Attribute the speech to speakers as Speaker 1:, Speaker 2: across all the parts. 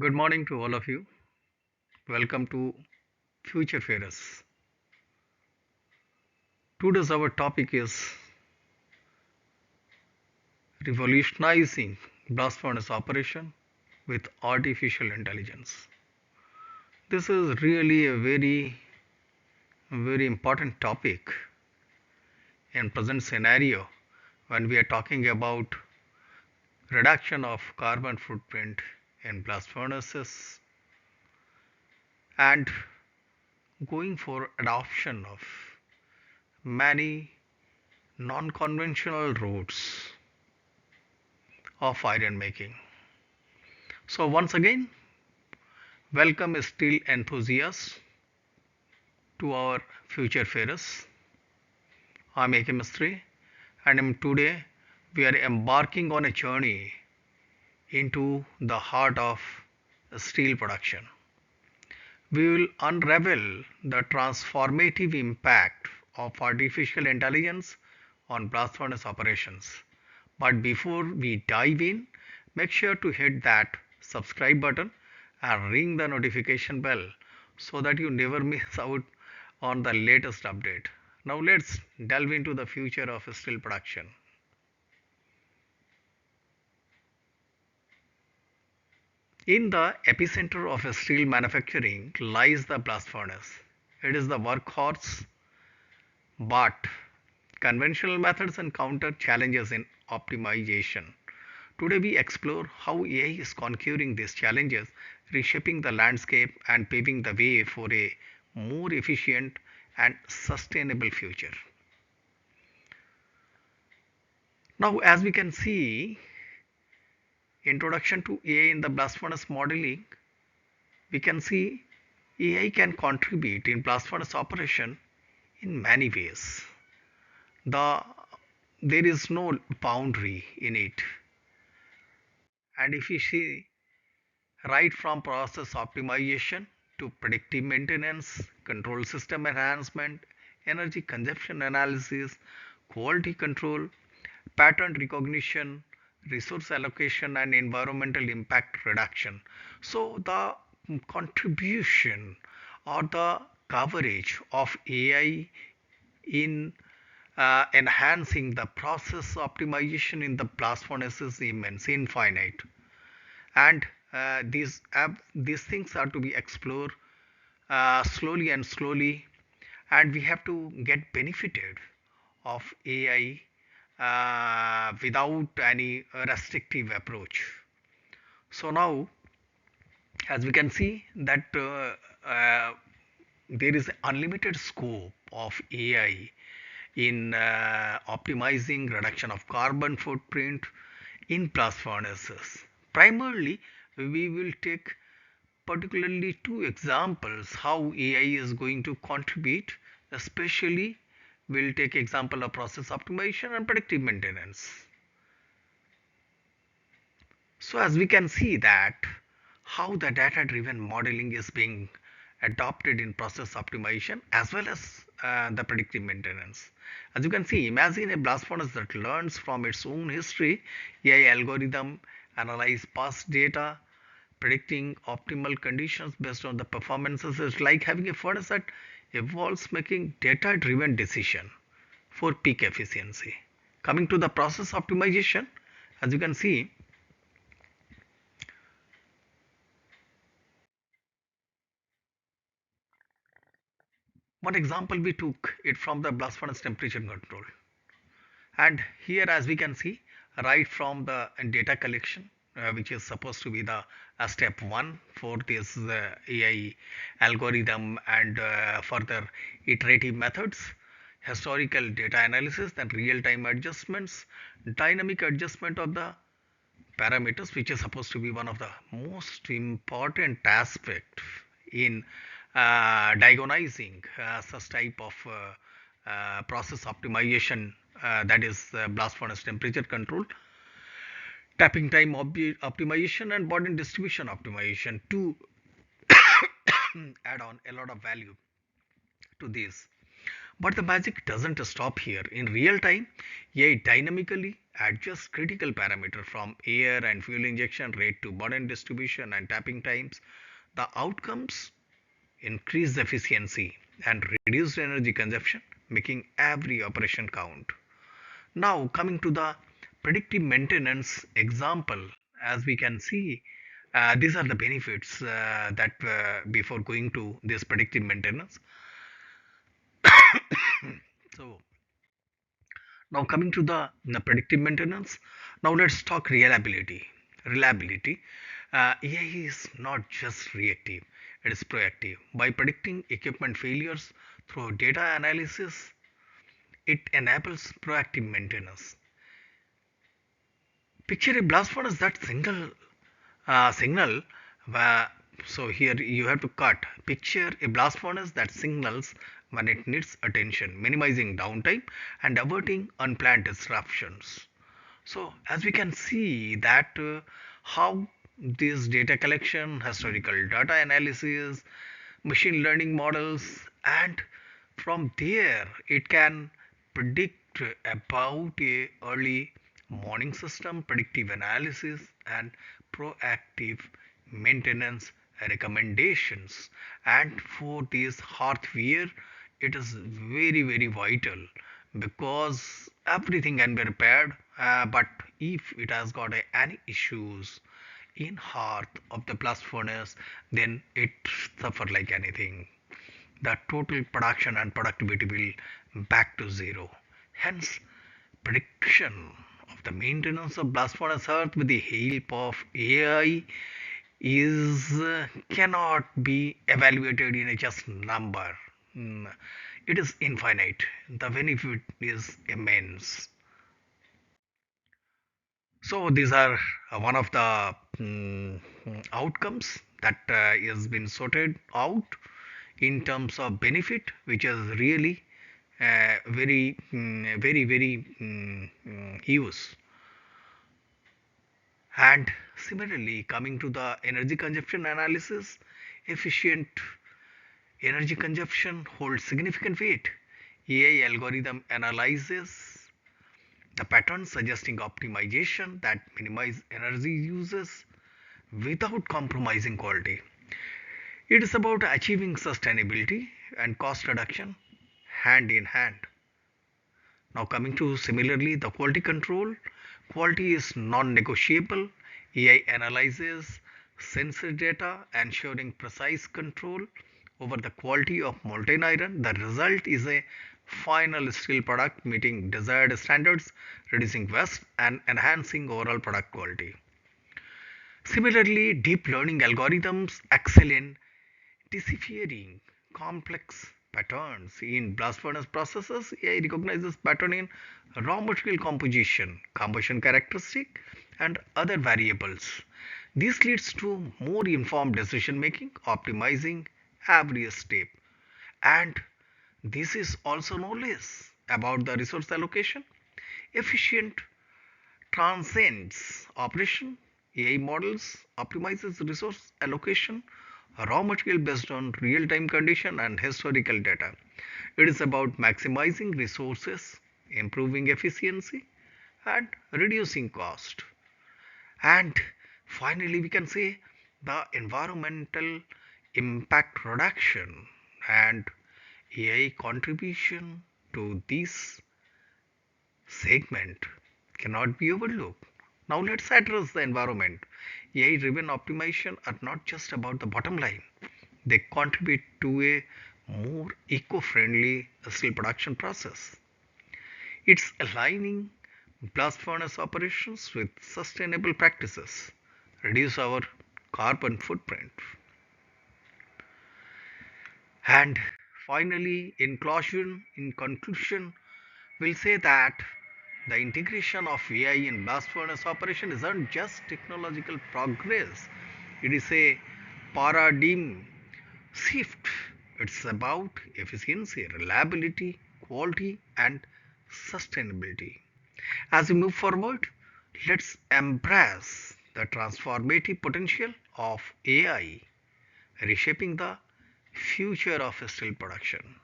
Speaker 1: Good morning to all of you. Welcome to Future Ferrous. Today's our topic is revolutionizing blast furnace operation with artificial intelligence. This is really a very important topic in present scenario when we are talking about reduction of carbon footprint in blast furnaces and going for adoption of many non-conventional routes of iron making. So once again, welcome steel enthusiasts to our future ferrous. I'm A K Mistry, and today we are embarking on a journey into the heart of steel production. We will unravel the transformative impact of artificial intelligence on blast furnace operations. But before we dive in, make sure to hit that subscribe button and ring the notification bell so that you never miss out on the latest update. Now let's delve into the future of steel production. In the epicenter of steel manufacturing lies the blast furnace. It is the workhorse, but conventional methods encounter challenges in optimization. Today, we explore how AI is conquering these challenges, reshaping the landscape, and paving the way for a more efficient and sustainable future. Now, as we can see, introduction to AI in the blast furnace modeling, we can see AI can contribute in blast furnace operation in many ways. The there is no boundary in it, and if you see right from process optimization to predictive maintenance, control system enhancement, energy consumption analysis, quality control, pattern recognition, resource allocation, and environmental impact reduction. So, the contribution or the coverage of AI in enhancing the process optimization in the blast furnace is immense, infinite, and these things are to be explored slowly and slowly, and we have to get benefited of AI without any restrictive approach. So now, as we can see that there is unlimited scope of AI in optimizing reduction of carbon footprint in blast furnaces. Primarily, we will take particularly two examples how AI is going to contribute, especially we'll take example of process optimization and predictive maintenance. So as we can see that how the data driven modeling is being adopted in process optimization as well as the predictive maintenance. As you can see, imagine a blast furnace that learns from its own history. AI algorithm analyze past data, predicting optimal conditions based on the performances. Is like having a furnace that evolves making data driven decision for peak efficiency. Coming to the process optimization, as you can see, one example we took it from the blast furnace temperature control, and here as we can see right from the data collection, which is supposed to be the step one for this AI algorithm and further iterative methods, historical data analysis, then real-time adjustments, dynamic adjustment of the parameters, which is supposed to be one of the most important aspect in diagnosing such type of process optimization, that is blast furnace temperature control, tapping time optimization, and burden distribution optimization to add on a lot of value to this. But the magic doesn't stop here. In real time, AI dynamically adjusts critical parameters from air and fuel injection rate to burden distribution and tapping times. The outcomes increase efficiency and reduce energy consumption, making every operation count. Now, coming to the predictive maintenance example, as we can see, these are the benefits that before going to this predictive maintenance. So, now coming to the predictive maintenance, now let's talk reliability. Reliability. AI is not just reactive; it is proactive. By predicting equipment failures through data analysis, it enables proactive maintenance. Picture a blast furnace that signal. Uh, so here you have to cut. Picture a blast furnace that signals when it needs attention, minimizing downtime and averting unplanned disruptions. So as we can see that how this data collection, historical data analysis, machine learning models, and from there it can predict about a early morning system, predictive analysis, and proactive maintenance recommendations. And for this hardware, it is very vital because everything can be repaired, but if it has got any issues in heart of the blast furnace, then it suffer like anything. The total production and productivity will back to zero. Hence, prediction of the maintenance of blast furnace earth with the help of AI is cannot be evaluated in a just number. Mm, It is infinite. The benefit is immense. So these are one of the outcomes that has been sorted out in terms of benefit, which is really very use. And similarly, coming to the energy consumption analysis, efficient energy consumption holds significant weight. AI algorithm analyzes the pattern suggesting optimization that minimize energy uses without compromising quality. It is about achieving sustainability and cost reduction hand in hand. Now coming to similarly the quality control. Quality is non-negotiable. AI analyzes sensor data ensuring precise control over the quality of molten iron. The result is a final steel product meeting desired standards, reducing waste and enhancing overall product quality. Similarly, deep learning algorithms excel in deciphering complex patterns in blast furnace processes. AI recognizes pattern in raw material composition, combustion characteristic, and other variables. This leads to more informed decision making, optimizing every step. And this is also no less about the resource allocation. Efficient transcends operation. AI models optimizes resource allocation, raw material based on real-time condition and historical data. It is about maximizing resources, improving efficiency, and reducing cost. And finally, we can say the environmental impact reduction and AI contribution to this segment cannot be overlooked. Now let's address the environment. AI driven optimization are not just about the bottom line. They contribute to a more eco-friendly steel production process. It's aligning blast furnace operations with sustainable practices, reduce our carbon footprint. And finally, in conclusion, we'll say that the integration of AI in blast furnace operation isn't just technological progress, it is a paradigm shift. It's about efficiency, reliability, quality, and sustainability. As we move forward, let's embrace the transformative potential of AI, reshaping the future of steel production.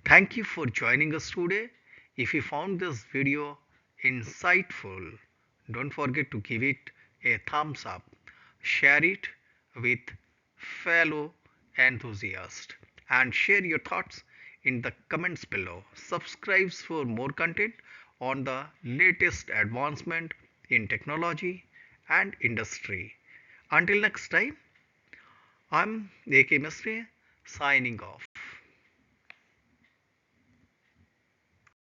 Speaker 1: Thank you for joining us today. If you found this video insightful, don't forget to give it a thumbs up, share it with fellow enthusiasts, and share your thoughts in the comments below. Subscribe for more content on the latest advancement in technology and industry. Until next time, I'm A K Mistry signing off.